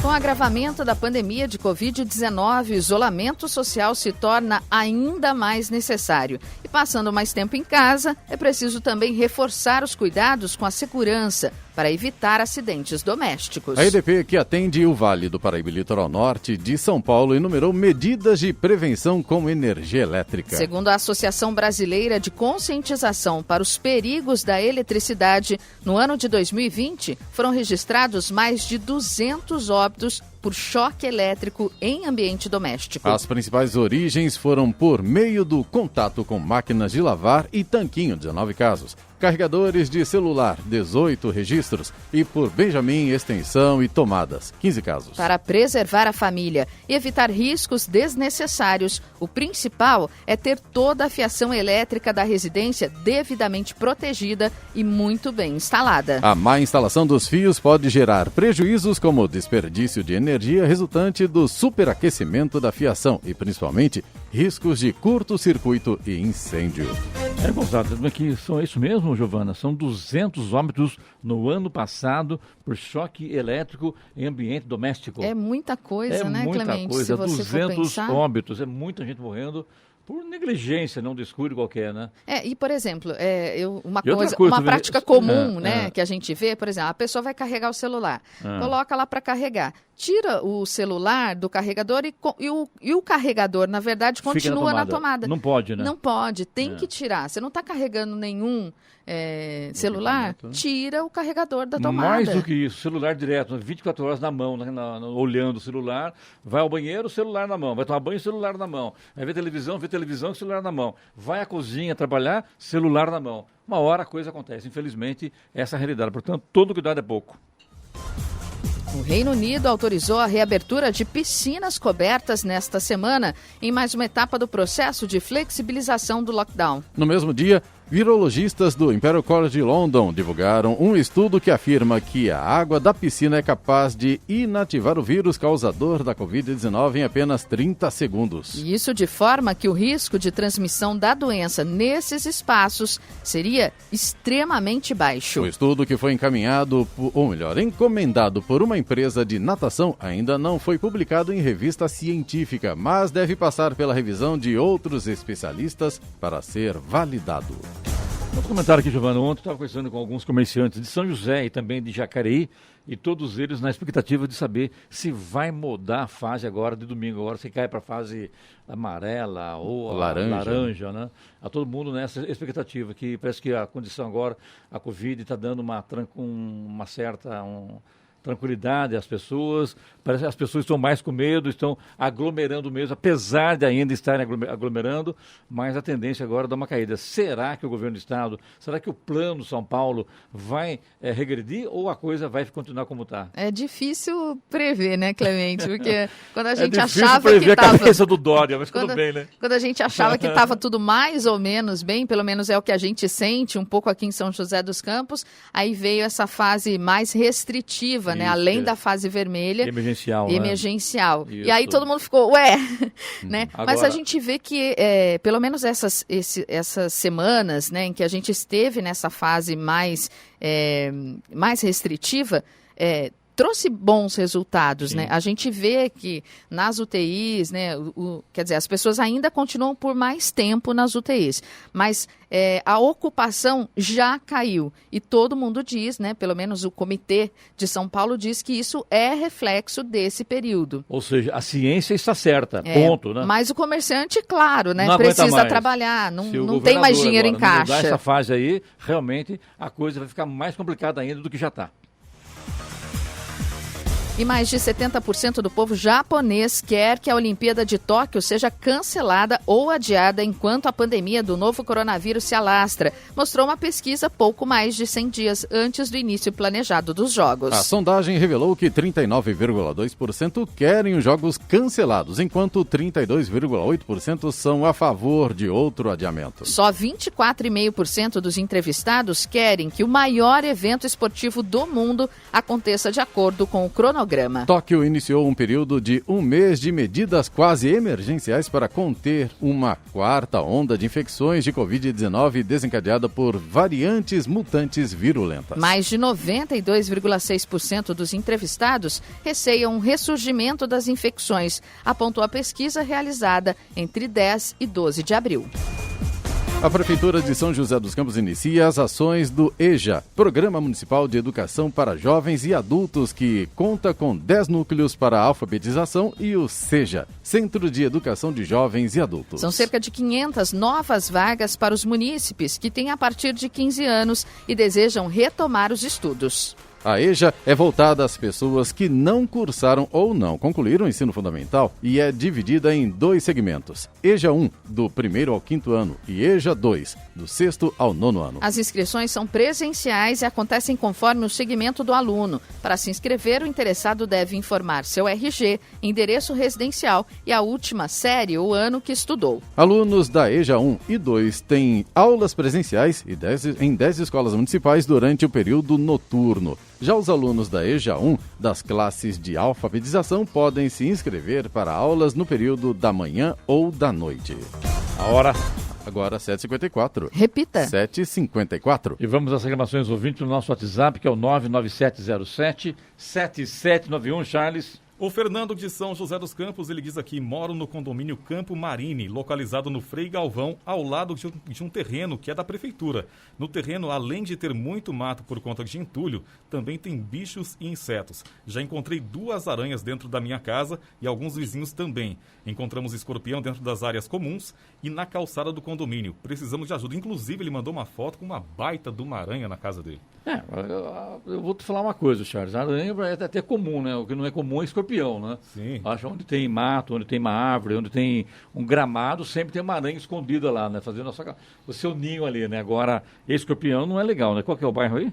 Com o agravamento da pandemia de Covid-19, o isolamento social se torna ainda mais necessário. E passando mais tempo em casa, é preciso também reforçar os cuidados com a segurança para evitar acidentes domésticos.
A EDP, que atende o Vale do Paraíba e Litoral Norte de São Paulo, enumerou medidas de prevenção com energia elétrica.
Segundo a Associação Brasileira de Conscientização para os Perigos da Eletricidade, no ano de 2020, foram registrados mais de 200 óbitos por choque elétrico em ambiente doméstico.
As principais origens foram por meio do contato com máquinas de lavar e tanquinho, 19 casos. Carregadores de celular, 18 registros. E por Benjamin, extensão e tomadas, 15 casos.
Para preservar a família e evitar riscos desnecessários, o principal é ter toda a fiação elétrica da residência devidamente protegida e muito bem instalada.
A má instalação dos fios pode gerar prejuízos como desperdício de energia resultante do superaquecimento da fiação e, principalmente, riscos de curto-circuito e incêndio.
Gonçalo, que são isso mesmo, Giovana? São 200 óbitos no ano passado por choque elétrico em ambiente doméstico.
É muita coisa, né,
muita
Clemente?
Coisa.
Se você
200
for pensar...
óbitos, é muita gente morrendo por negligência, não descuido qualquer, né?
E por exemplo, uma prática
também,
comum, que a gente vê, por exemplo, a pessoa vai carregar o celular, coloca lá para carregar, tira o celular do carregador e o carregador, na verdade, continua na tomada.
Não pode, né?
Não pode, tem que tirar. Você não está carregando nenhum celular, tira o carregador da tomada.
Mais do que isso, celular direto, 24 horas na mão, olhando o celular, vai ao banheiro, celular na mão, vai tomar banho, celular na mão, vai ver televisão, celular na mão, vai à cozinha trabalhar, celular na mão. Uma hora a coisa acontece, infelizmente, essa é a realidade. Portanto, todo cuidado é pouco.
O Reino Unido autorizou a reabertura de piscinas cobertas nesta semana, em mais uma etapa do processo de flexibilização do lockdown.
No mesmo dia, virologistas do Imperial College London divulgaram um estudo que afirma que a água da piscina é capaz de inativar o vírus causador da Covid-19 em apenas 30 segundos.
Isso de forma que o risco de transmissão da doença nesses espaços seria extremamente baixo.
O estudo, que foi encomendado por uma empresa de natação, ainda não foi publicado em revista científica, mas deve passar pela revisão de outros especialistas para ser validado.
Outro comentário aqui, Giovana. Ontem eu estava conversando com alguns comerciantes de São José e também de Jacareí, e todos eles na expectativa de saber se vai mudar a fase agora de domingo, agora se cai para a fase amarela ou laranja, né? A todo mundo nessa expectativa, que parece que a condição agora, a Covid está dando uma certa tranquilidade às pessoas, parece que as pessoas estão mais com medo, estão aglomerando mesmo, apesar de ainda estarem aglomerando, mas a tendência agora é dar uma caída. Será que o governo do estado, será que o plano São Paulo vai regredir ou a coisa vai continuar como está?
É difícil prever, né, Clemente? Porque quando a gente
achava prever que a cabeça do Dória, mas tudo bem, né?
Quando a gente achava que estava tudo mais ou menos bem, pelo menos é o que a gente sente um pouco aqui em São José dos Campos, aí veio essa fase mais restritiva, né? Além da fase vermelha. Emergencial.
Né?
E aí todo mundo ficou, né? Agora... Mas a gente vê que, pelo menos essas semanas, né, em que a gente esteve nessa fase mais restritiva, trouxe bons resultados, né? A gente vê que nas UTIs, né, quer dizer, as pessoas ainda continuam por mais tempo nas UTIs, mas a ocupação já caiu. E todo mundo diz, né, pelo menos o Comitê de São Paulo diz que isso é reflexo desse período.
Ou seja, a ciência está certa, ponto, né?
Mas o comerciante, claro, né, precisa trabalhar, não tem mais dinheiro em caixa.
Se essa fase aí, realmente, a coisa vai ficar mais complicada ainda do que já está.
E mais de 70% do povo japonês quer que a Olimpíada de Tóquio seja cancelada ou adiada enquanto a pandemia do novo coronavírus se alastra, mostrou uma pesquisa pouco mais de 100 dias antes do início planejado dos Jogos.
A sondagem revelou que 39,2% querem os Jogos cancelados, enquanto 32,8% são a favor de outro adiamento.
Só 24,5% dos entrevistados querem que o maior evento esportivo do mundo aconteça de acordo com o cronograma.
Tóquio iniciou um período de um mês de medidas quase emergenciais para conter uma quarta onda de infecções de Covid-19 desencadeada por variantes mutantes virulentas.
Mais de 92,6% dos entrevistados receiam um ressurgimento das infecções, apontou a pesquisa realizada entre 10 e 12 de abril.
A Prefeitura de São José dos Campos inicia as ações do EJA, Programa Municipal de Educação para Jovens e Adultos, que conta com 10 núcleos para alfabetização, e o SEJA, Centro de Educação de Jovens e Adultos.
São cerca de 500 novas vagas para os munícipes que têm a partir de 15 anos e desejam retomar os estudos.
A EJA é voltada às pessoas que não cursaram ou não concluíram o ensino fundamental e é dividida em 2 segmentos. EJA 1, do 1º ao 5º ano, e EJA 2, do 6º ao 9º ano.
As inscrições são presenciais e acontecem conforme o segmento do aluno. Para se inscrever, o interessado deve informar seu RG, endereço residencial e a última série ou ano que estudou.
Alunos da EJA 1 e 2 têm aulas presenciais em 10 escolas municipais durante o período noturno. Já os alunos da EJA 1 das classes de alfabetização podem se inscrever para aulas no período da manhã ou da noite.
A hora...
Agora 7h54.
Repita.
7h54.
E vamos às reclamações ouvintes no nosso WhatsApp, que é o 99707-7791, Charles.
O Fernando de São José dos Campos, ele diz aqui: moro no condomínio Campo Marine, localizado no Frei Galvão, ao lado de um terreno que é da prefeitura. No terreno, além de ter muito mato por conta de entulho, também tem bichos e insetos. Já encontrei 2 aranhas dentro da minha casa e alguns vizinhos também. Encontramos escorpião dentro das áreas comuns e na calçada do condomínio. Precisamos de ajuda. Inclusive, ele mandou uma foto com uma baita de uma aranha na casa dele.
Eu vou te falar uma coisa, Charles. A aranha é até comum, né? O que não é comum é escorpião, né?
Sim.
Acho onde tem mato, onde tem uma árvore, onde tem um gramado, sempre tem uma aranha escondida lá, né? Fazendo o seu ninho ali, né? Agora, escorpião não é legal, né? Qual que é o bairro aí?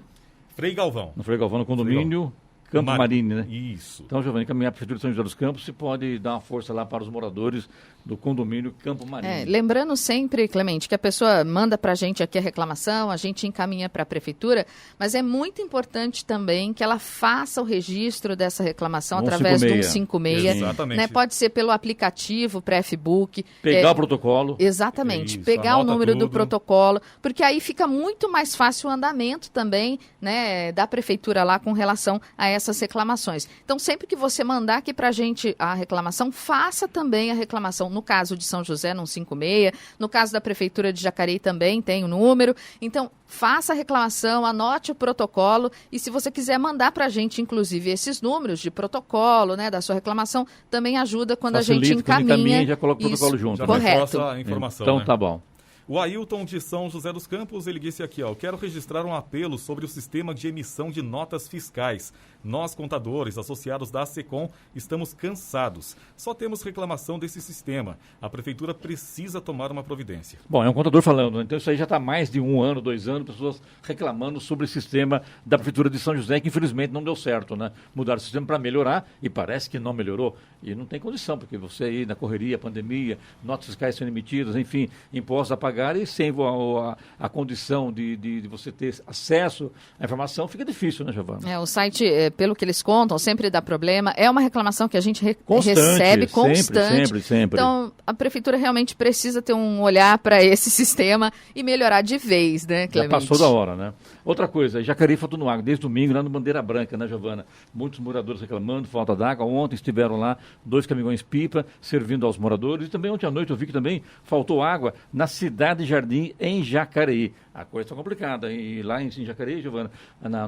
Frei Galvão.
No Frei Galvão, no condomínio Campo Marine, né?
Isso.
Então, Giovanni, caminhar para a Prefeitura de São José dos Campos, se pode dar uma força lá para os moradores do condomínio Campo Marine.
Lembrando sempre, Clemente, que a pessoa manda para a gente aqui a reclamação, a gente encaminha para a Prefeitura, mas é muito importante também que ela faça o registro dessa reclamação através do 156.
Exatamente.
Né? Pode ser pelo aplicativo pré-book.
Pegar o protocolo.
Exatamente.
Isso,
pegar o número
tudo
do protocolo, porque aí fica muito mais fácil o andamento também, né, da Prefeitura lá com relação a essas reclamações. Então, sempre que você mandar aqui para a gente a reclamação, faça também a reclamação. No caso de São José, no 156. No caso da Prefeitura de Jacareí também tem o número. Então, faça a reclamação, anote o protocolo e se você quiser mandar para a gente, inclusive, esses números de protocolo, né, da sua reclamação, também ajuda quando
Facilita,
a gente encaminha.
E já coloca o protocolo junto.
Já
correto.
a informação,
então,
né?
tá bom.
O Ailton de São José dos Campos, ele disse aqui, quero registrar um apelo sobre o sistema de emissão de notas fiscais. Nós, contadores, associados da ASECOM, estamos cansados. Só temos reclamação desse sistema. A Prefeitura precisa tomar uma providência.
Bom, é um contador falando, então isso aí já está há mais de 1 ano, 2 anos, pessoas reclamando sobre o sistema da Prefeitura de São José, que infelizmente não deu certo, né? Mudaram o sistema para melhorar e parece que não melhorou. E não tem condição, porque você aí na correria, pandemia, notas fiscais sendo emitidas, enfim, impostos a pagar e sem a condição de você ter acesso à informação, fica difícil, né, Giovana?
O site, pelo que eles contam, sempre dá problema. É uma reclamação que a gente
Constante,
recebe constante.
Sempre.
Então, a Prefeitura realmente precisa ter um olhar para esse sistema e melhorar de vez, né, Clemente?
Já passou da hora, né? Outra coisa, Jacareí faltou no água, desde domingo, lá no Bandeira Branca, né, Giovana? Muitos moradores reclamando, falta d'água. Ontem estiveram lá 2 caminhões-pipa servindo aos moradores. E também ontem à noite eu vi que também faltou água na Cidade Jardim, em Jacareí. A coisa está complicada. E lá em Jacareí, Giovana,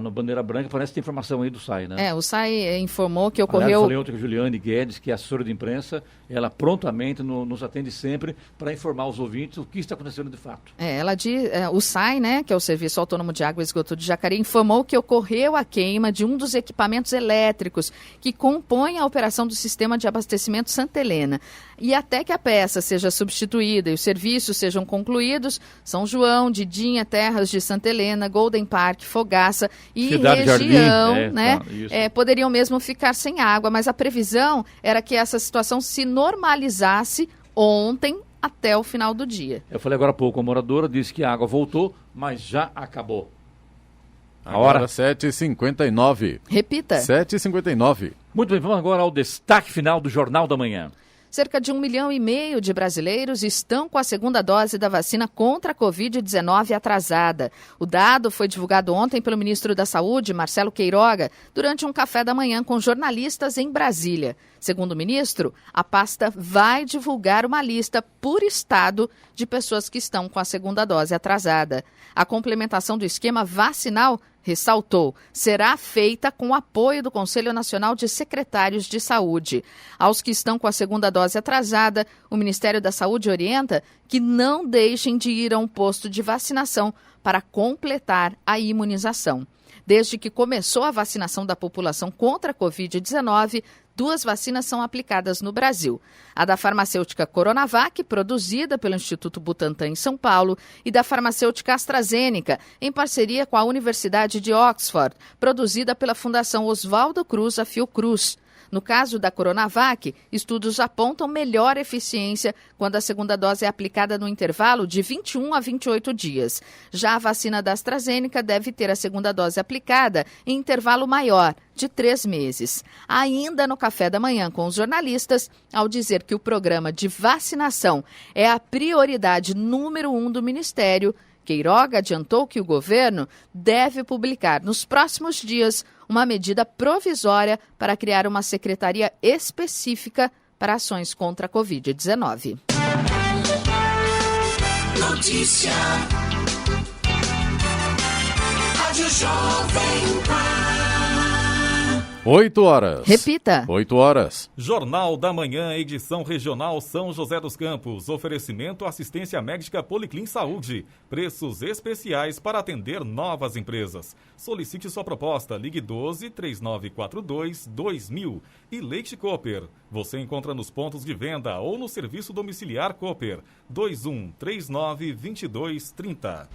no Bandeira Branca, parece que tem informação aí do SAI, né?
O SAI informou que
Aliás,
ocorreu...
eu falei ontem com a Juliane Guedes, que é assessora de imprensa, ela prontamente nos atende sempre para informar os ouvintes o que está acontecendo de fato.
Ela diz, o SAI, né, que é o Serviço Autônomo de Água e Esgoto de Jacareí, informou que ocorreu a queima de um dos equipamentos elétricos que compõem a operação do sistema de abastecimento Santa Helena. E até que a peça seja substituída e os serviços sejam concluídos, São João, Didinha, Terras de Santa Helena, Golden Park, Fogaça e
Cidade
região,
Jardim,
né,
tá,
poderiam mesmo ficar sem água, mas a previsão era que essa situação se normalizasse ontem até o final do dia.
Eu falei agora há pouco, a moradora disse que a água voltou, mas já acabou.
Agora 7h59.
Repita.
7h59.
Muito bem, vamos agora ao destaque final do Jornal da Manhã.
Cerca de 1,5 milhão de brasileiros estão com a segunda dose da vacina contra a Covid-19 atrasada. O dado foi divulgado ontem pelo ministro da Saúde, Marcelo Queiroga, durante um café da manhã com jornalistas em Brasília. Segundo o ministro, a pasta vai divulgar uma lista por estado de pessoas que estão com a segunda dose atrasada. A complementação do esquema vacinal, ressaltou, será feita com o apoio do Conselho Nacional de Secretários de Saúde. Aos que estão com a segunda dose atrasada, o Ministério da Saúde orienta que não deixem de ir a um posto de vacinação para completar a imunização. Desde que começou a vacinação da população contra a Covid-19, 2 vacinas são aplicadas no Brasil. A da farmacêutica Coronavac, produzida pelo Instituto Butantan em São Paulo, e da farmacêutica AstraZeneca, em parceria com a Universidade de Oxford, produzida pela Fundação Oswaldo Cruz, a Fiocruz. No caso da Coronavac, estudos apontam melhor eficiência quando a segunda dose é aplicada no intervalo de 21 a 28 dias. Já a vacina da AstraZeneca deve ter a segunda dose aplicada em intervalo maior, de 3 meses. Ainda no Café da Manhã com os jornalistas, ao dizer que o programa de vacinação é a prioridade número 1 do Ministério, Queiroga adiantou que o governo deve publicar nos próximos dias uma medida provisória para criar uma secretaria específica para ações contra a Covid-19.
Notícia. Rádio Jovem Pan.
8 horas.
Repita.
8 horas.
Jornal da Manhã, edição regional São José dos Campos. Oferecimento assistência médica Policlin Saúde. Preços especiais para atender novas empresas. Solicite sua proposta. Ligue 12-3942-2000. E Leite Cooper. Você encontra nos pontos de venda ou no serviço domiciliar Cooper. 2139-2230.